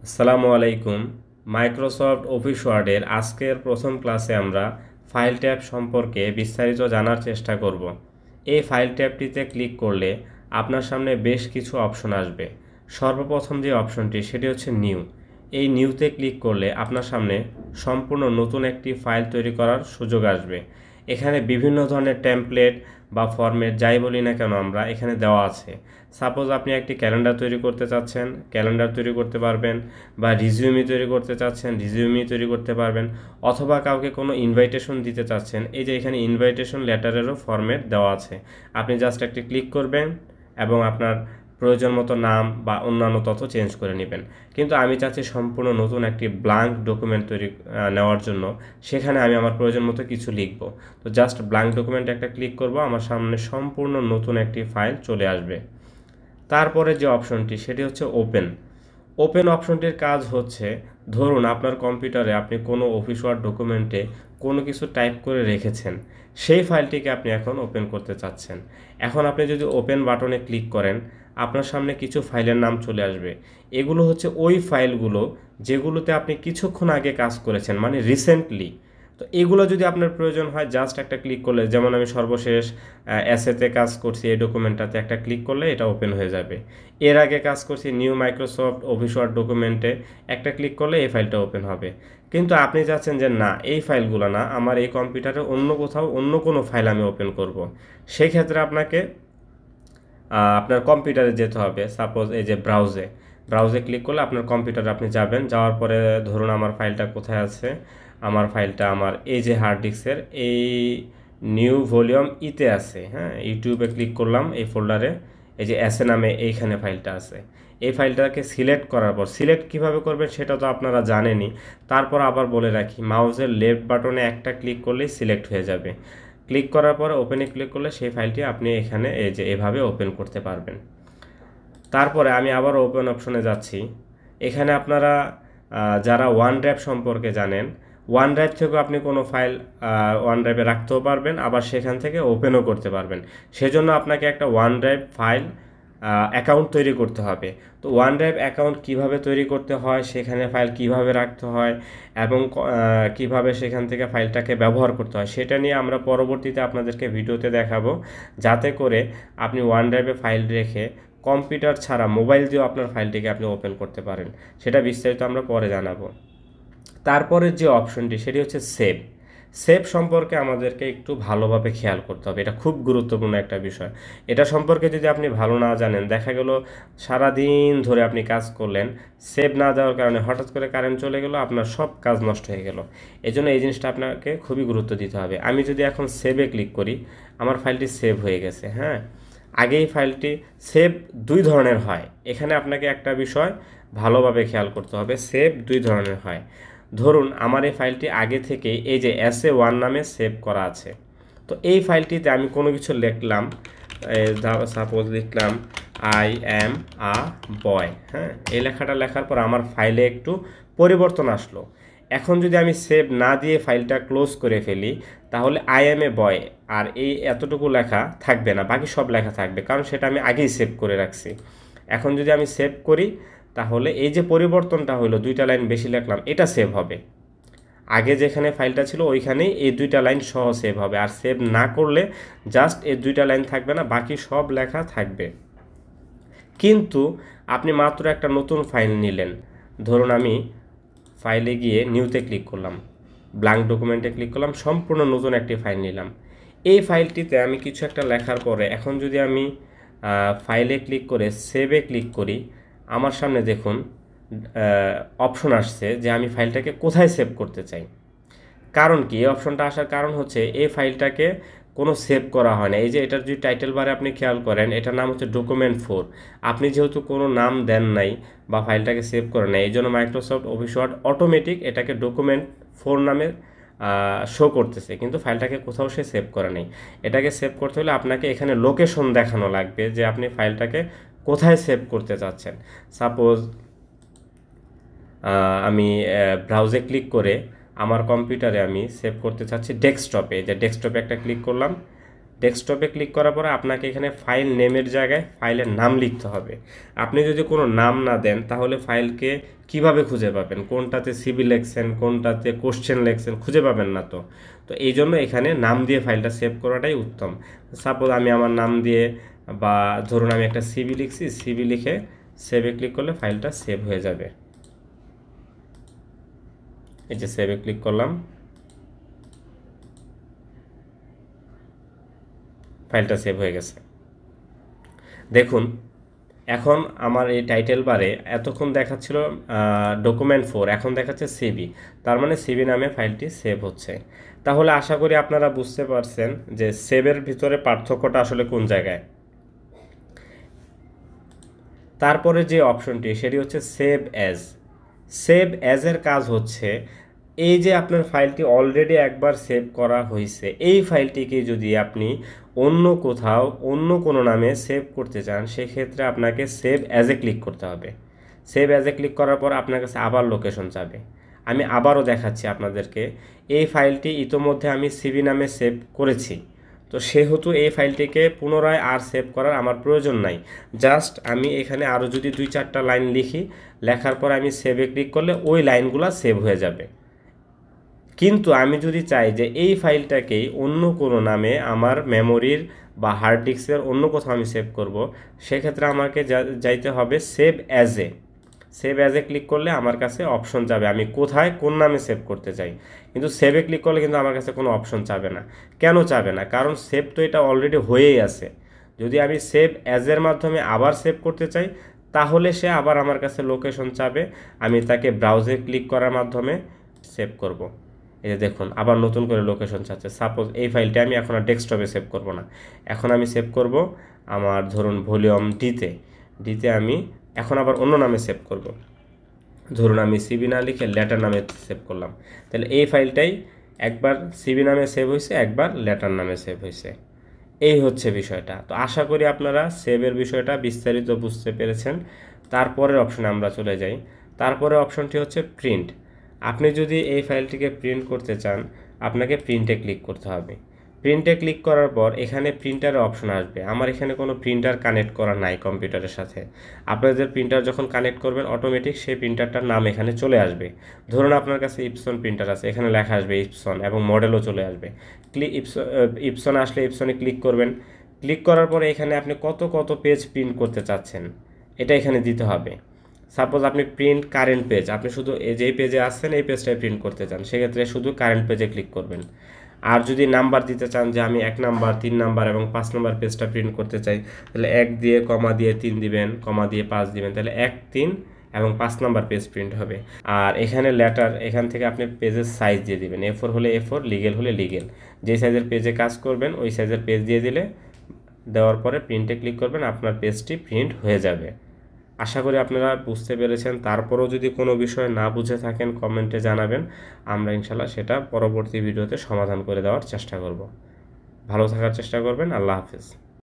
আসসালামু আলাইকুম। Microsoft office ওয়ার্ডের আজকের প্রথম ক্লাসে আমরা ফাইল ট্যাব সম্পর্কে বিস্তারিত জানার চেষ্টা করব। এই ফাইল ট্যাবটিতে ক্লিক করলে আপনার সামনে বেশ কিছু অপশন আসবে। সর্বপ্রথম যে অপশনটি সেটি হচ্ছে নিউ। এই নিউতে ক্লিক করলে আপনার সামনে সম্পূর্ণ নতুন একটি ফাইল তৈরি করার সুযোগ আসবে। এখানে বিভিন্ন ধরনের টেমপ্লেট বা ফরম্যাট যাই বলি না কেন আমরা এখানে দেওয়া আছে। সাপোজ আপনি একটি ক্যালেন্ডার তৈরি করতে চাচ্ছেন, ক্যালেন্ডার তৈরি করতে পারবেন, বা রিজিউমি তৈরি করতে চাচ্ছেন, রিজিউমি তৈরি করতে পারবেন, অথবা কাউকে কোনো ইনভাইটেশন দিতে চাচ্ছেন। এই যে এখানে ইনভাইটেশন লেটারেরও ফরম্যাট দেওয়া আছে। আপনি জাস্ট একটি ক্লিক করবেন এবং আপনার প্রয়োজন মতো নাম বা অন্যান্য তথ্য চেঞ্জ করে নেবেন। কিন্তু আমি চাচ্ছি সম্পূর্ণ নতুন একটি ব্ল্যাঙ্ক ডকুমেন্ট তৈরি নেওয়ার জন্য। সেখানে আমি আমার প্রয়োজন মতো কিছু লিখব। তো জাস্ট ব্ল্যাঙ্ক ডকুমেন্ট একটা ক্লিক করব, আমার সামনে সম্পূর্ণ নতুন একটি ফাইল চলে আসবে। তারপরে যে অপশনটি সেটি হচ্ছে ওপেন। ওপেন অপশনটির কাজ হচ্ছে, ধরুন আপনার কম্পিউটারে আপনি কোনো অফিস ওয়ার্ড ডকুমেন্টে কোনো কিছু টাইপ করে রেখেছেন, সেই ফাইলটিকে আপনি এখন ওপেন করতে চাচ্ছেন। এখন আপনি যদি ওপেন বাটনে ক্লিক করেন, আপনার সামনে কিছু ফাইলের নাম চলে আসবে। এগুলো হচ্ছে ওই ফাইলগুলো যেগুলোতে আপনি কিছুক্ষণ আগে কাজ করেছেন, মানে রিসেন্টলি। তো এগুলো যদি আপনার প্রয়োজন হয়, জাস্ট একটা ক্লিক করলে, যেমন আমি সর্বশেষ অ্যাসেতে কাজ করছি, এই ডকুমেন্টটাতে একটা ক্লিক করলে এটা ওপেন হয়ে যাবে। এর আগে কাজ করছি নিউ মাইক্রোসফট অফিস ওয়ার্ড ডকুমেন্টে, একটা ক্লিক করলে এই ফাইলটা ওপেন হবে। কিন্তু আপনি চাচ্ছেন যে না, এই ফাইলগুলো না, আমার এই কম্পিউটারে অন্য কোথাও অন্য কোনো ফাইল আমি ওপেন করব। সেই ক্ষেত্রে আপনাকে আপনার কম্পিউটারে যেতে হবে। সাপোজ এই যে ব্রাউজে ক্লিক করলে আপনার কম্পিউটারে আপনি যাবেন। যাওয়ার পরে ধরুন আমার ফাইলটা কোথায় আছে, আমার ফাইলটা আমার এই যে হার্ড ডিস্কের এই নিউ ভলিউম ইতে আছে। হ্যাঁ, ইউটিউবে ক্লিক করলাম, এই ফোল্ডারে এই যে এসএ নামে এইখানে ফাইলটা আছে। এই ফাইলটাকে সিলেক্ট করার পর, সিলেক্ট কিভাবে করবেন সেটা তো আপনারা জানেনই। তারপর আবার বলে রাখি, মাউসের লেফট বাটনে একটা ক্লিক করলেই সিলেক্ট হয়ে যাবে। ক্লিক করার পরে ওপেনে ক্লিক করলে সেই ফাইলটি আপনি এখানে এই যে এভাবে ওপেন করতে পারবেন। তারপরে আমি আবার ওপেন অপশনে যাচ্ছি। এখানে আপনারা যারা ওয়ান ড্রাইভ সম্পর্কে জানেন, ওয়ান ড্রাইভ থেকেও আপনি কোনো ফাইল ওয়ান ড্রাইভে রাখতেও পারবেন, আবার সেখান থেকে ওপেনও করতে পারবেন। সেজন্য আপনাকে একটা ওয়ান ড্রাইভ ফাইল অ্যাকাউন্ট তৈরি করতে হবে। তো ওয়ান ড্রাইভ অ্যাকাউন্ট কিভাবে তৈরি করতে হয়, সেখানে ফাইল কিভাবে রাখতে হয় এবং কিভাবে সেখান থেকে ফাইলটাকে ব্যবহার করতে হয়, সেটা নিয়ে আমরা পরবর্তীতে আপনাদেরকে ভিডিওতে দেখাবো, যাতে করে আপনি ওয়ান ড্রাইভে ফাইল রেখে কম্পিউটার ছাড়া মোবাইল দিয়েও আপনার ফাইলটিকে আপনি ওপেন করতে পারেন। সেটা বিস্তারিত আমরা পরে জানাবো। তারপরের যে অপশনটি সেটি হচ্ছে সেভ। সেভ সম্পর্কে আমাদেরকে একটু ভালোভাবে খেয়াল করতে হবে, এটা খুব গুরুত্বপূর্ণ একটা বিষয়। এটা সম্পর্কে যদি আপনি ভালো না জানেন, দেখা গেল সারাদিন ধরে আপনি কাজ করলেন, সেভ না দেওয়ার কারণে হঠাৎ করে কারেন্ট চলে গেল, আপনার সব কাজ নষ্ট হয়ে গেল। এই জন্য এই জিনিসটা আপনাকে খুবই গুরুত্ব দিতে হবে। আমি যদি এখন সেভে ক্লিক করি, আমার ফাইলটি সেভ হয়ে গেছে। হ্যাঁ, আগেই ফাইলটি সেভ দুই ধরনের হয়। এখানে আপনাকে একটা বিষয় ভালোভাবে খেয়াল করতে হবে, সেভ দুই ধরনের হয়। ধরুন আমার এই ফাইলটি আগে থেকে এই যে SA1 নামে সেভ করা আছে। তো এই ফাইলটিতে আমি কোনো কিছু লিখলাম, সাপোজ লিখলাম আই অ্যাম আ বয়। হ্যাঁ, এই লেখাটা লেখার পর আমার ফাইলে একটু পরিবর্তন আসলো। এখন যদি আমি সেভ না দিয়ে ফাইলটা ক্লোজ করে ফেলি, তাহলে আই অ্যাম এ বয় আর এই এতটুকু লেখা থাকবে না, বাকি সব লেখা থাকবে, কারণ সেটা আমি আগেই সেভ করে রাখছি। এখন যদি আমি সেভ করি, তাহলে এই যে পরিবর্তনটা হলো, দুইটা লাইন বেশি লিখলাম, এটা সেভ হবে। আগে যেখানে ফাইলটা ছিল ওইখানেই এই দুইটা লাইন সহ সেভ হবে। আর সেভ না করলে জাস্ট এই দুইটা লাইন থাকবে না, বাকি সব লেখা থাকবে। কিন্তু আপনি মাত্র একটা নতুন ফাইল নিলেন, ধরুন আমি ফাইলে গিয়ে নিউতে ক্লিক করলাম, ব্ল্যাঙ্ক ডকুমেন্টে ক্লিক করলাম, সম্পূর্ণ নতুন একটি ফাইল নিলাম। এই ফাইলটিতে আমি কিছু একটা লেখার পরে এখন যদি আমি ফাইলে ক্লিক করে সেভে ক্লিক করি, আমার সামনে দেখুন অপশন আসছে যে আমি ফাইলটাকে কোথায় সেভ করতে চাই। কারণ কি, এই অপশনটা আসার কারণ হচ্ছে এই ফাইলটাকে কোনো সেভ করা হয় না। এই যে এটার যদি টাইটেল বারে আপনি খেয়াল করেন, এটার নাম হচ্ছে ডকুমেন্ট 4। আপনি যেহেতু কোনো নাম দেন নাই বা ফাইলটাকে সেভ করেন নাই, এই জন্য মাইক্রোসফট অফিস ওয়ার্ড অটোমেটিক এটাকে ডকুমেন্ট 4 নামে শো করতেছে, কিন্তু ফাইলটাকে কোথাও সে সেভ করে নেই। এটাকে সেভ করতে হলে আপনাকে এখানে লোকেশন দেখানো লাগবে যে আপনি ফাইলটাকে কোথায় সেভ করতে চাচ্ছেন। সাপোজ আমি ব্রাউজে ক্লিক করে আমার কম্পিউটারে আমি সেভ করতে চাচ্ছি ডেস্কটপে। যে ডেস্কটপে একটা ক্লিক করলাম, ডেস্কটপে ক্লিক করার পরে আপনাকে এখানে ফাইল নেমের জায়গায় ফাইলের নাম লিখতে হবে। আপনি যদি কোনো নাম না দেন তাহলে ফাইলকে কিভাবে খুঁজে পাবেন? কোনটাতে সিবি লিখছেন, কোনটাতে কোশ্চেন লিখছেন, খুঁজে পাবেন না তো। তো এই জন্য এখানে নাম দিয়ে ফাইলটা সেভ করাটাই উত্তম। সাপোজ আমি আমার নাম দিয়ে, বা ধরুন আমি একটা সিবি লিখছি, সিবি লিখে সেভে ক্লিক করলে ফাইলটা সেভ হয়ে যাবে। এই যে সেভে ক্লিক করলাম, ফাইলটা সেভ হয়ে গেছে। দেখুন এখন আমার এই টাইটেল বারে এতক্ষণ দেখাচ্ছিল ডকুমেন্ট 4, এখন দেখাচ্ছে সিবি, তার মানে সিবি নামে ফাইলটি সেভ হচ্ছে। তাহলে আশা করি আপনারা বুঝতে পারছেন যে সেভের ভিতরে পার্থক্যটা আসলে কোন জায়গায়। তারপরে যে অপশনটি সেটি হচ্ছে সেভ অ্যাজ। সেভ অ্যাজের কাজ হচ্ছে এই যে আপনার ফাইলটি অলরেডি একবার সেভ করা হয়েছে, এই ফাইলটিকে যদি আপনি অন্য কোথাও অন্য কোনো নামে সেভ করতে চান সেক্ষেত্রে আপনাকে সেভ অ্যাজে ক্লিক করতে হবে। সেভ অ্যাজে ক্লিক করার পর আপনার কাছে আবার লোকেশন চাবে। আমি আবারও দেখাচ্ছি আপনাদেরকে, এই ফাইলটি ইতোমধ্যে আমি সিবি নামে সেভ করেছি, তো সেহেতু এই ফাইলটিকে পুনরায় আর সেভ করার আমার প্রয়োজন নাই। জাস্ট আমি এখানে আরও যদি 2-4টা লাইন লিখি, লেখার পর আমি সেভে ক্লিক করলে ওই লাইনগুলো সেভ হয়ে যাবে। কিন্তু আমি যদি চাই যে এই ফাইলটাকেই অন্য কোনো নামে আমার মেমোরির বা হার্ড ডিস্কের অন্য কোথাও আমি সেভ করব, সেক্ষেত্রে আমাকে যাইতে হবে সেভ অ্যাজে। সেভ অ্যাজে ক্লিক করলে আমার কাছে অপশন যাবে আমি কোথায় কোন নামে সেভ করতে চাই। কিন্তু সেভে ক্লিক করলে কিন্তু আমার কাছে কোনো অপশন চাবে না। কেন চাবে না? কারণ সেভ তো এটা অলরেডি হয়েই আছে। যদি আমি সেভ অ্যাজের মাধ্যমে আবার সেভ করতে চাই তাহলে সে আবার আমার কাছে লোকেশন চাবে, আমি তাকে ব্রাউজে ক্লিক করার মাধ্যমে সেভ করব। এই যে দেখুন আবার নতুন করে লোকেশন চাচ্ছে। সাপোজ এই ফাইলটা আমি এখন আর ডেস্কটপে সেভ করব না, এখন আমি সেভ করব আমার ধরুন ভলিউম ডিতে আমি এখন আবার অন্য নামে সেভ করব। ধরুন আমি সিবি না লিখে লেটার নামে সেভ করলাম, তাহলে এই ফাইলটাই একবার সিবি নামে সেভ হয়েছে, একবার লেটার নামে সেভ হয়েছে। এই হচ্ছে বিষয়টা। তো আশা করি আপনারা সেভের বিষয়টা বিস্তারিত বুঝতে পেরেছেন। তারপরের অপশনে আমরা চলে যাই। তারপরে অপশনটি হচ্ছে প্রিন্ট। আপনি যদি এই ফাইলটিকে প্রিন্ট করতে চান আপনাকে প্রিন্টে ক্লিক করতে হবে। প্রিন্টে ক্লিক করার পর এখানে প্রিন্টারের অপশন আসবে। আমার এখানে কোনো প্রিন্টার কানেক্ট করা নাই কম্পিউটারের সাথে। আপনাদের প্রিন্টার যখন কানেক্ট করবেন অটোমেটিক সেই প্রিন্টারটার নাম এখানে চলে আসবে। ধরুন আপনার কাছে ইপসন প্রিন্টার আছে, এখানে লেখা আসবে ইপসন এবং মডেলও চলে আসবে। ইপসন আসলে ইপসনে ক্লিক করবেন। ক্লিক করার পরে এখানে আপনি কত পেজ প্রিন্ট করতে চাচ্ছেন এটা এখানে দিতে হবে। সাপোজ আপনি প্রিন্ট কারেন্ট পেজ, আপনি শুধু যেই পেজে আসছেন এই পেজটাই প্রিন্ট করতে চান, সেক্ষেত্রে শুধু কারেন্ট পেজে ক্লিক করবেন। আর যদি নাম্বার দিতে চান যে আমি 1 নাম্বার, 3 নাম্বার এবং 5 নাম্বার পেজটা প্রিন্ট করতে চাই, তাহলে 1 দিয়ে কমা দিয়ে 3 দিবেন, কমা দিয়ে 5 দিবেন, তাহলে 1, 3 এবং 5 নাম্বার পেজ প্রিন্ট হবে। আর এখানে লেটার, এখান থেকে আপনি পেজের সাইজ দিয়ে দিবেন, A4 হলে A4, লিগেল হলে লিগেল, যেই সাইজের পেজে কাজ করবেন ওই সাইজের পেজ দিয়ে দিলে, দেওয়ার পরে প্রিন্টে ক্লিক করবেন, আপনার পেজটি প্রিন্ট হয়ে যাবে। আশা করি আপনারা বুঝতে পেরেছেন। তারপরেও যদি কোনো বিষয় না বুঝে থাকেন কমেন্টে জানাবেন, আমরা ইনশাল্লাহ সেটা পরবর্তী ভিডিওতে সমাধান করে দেওয়ার চেষ্টা করব। ভালো থাকার চেষ্টা করবেন। আল্লাহ হাফেজ।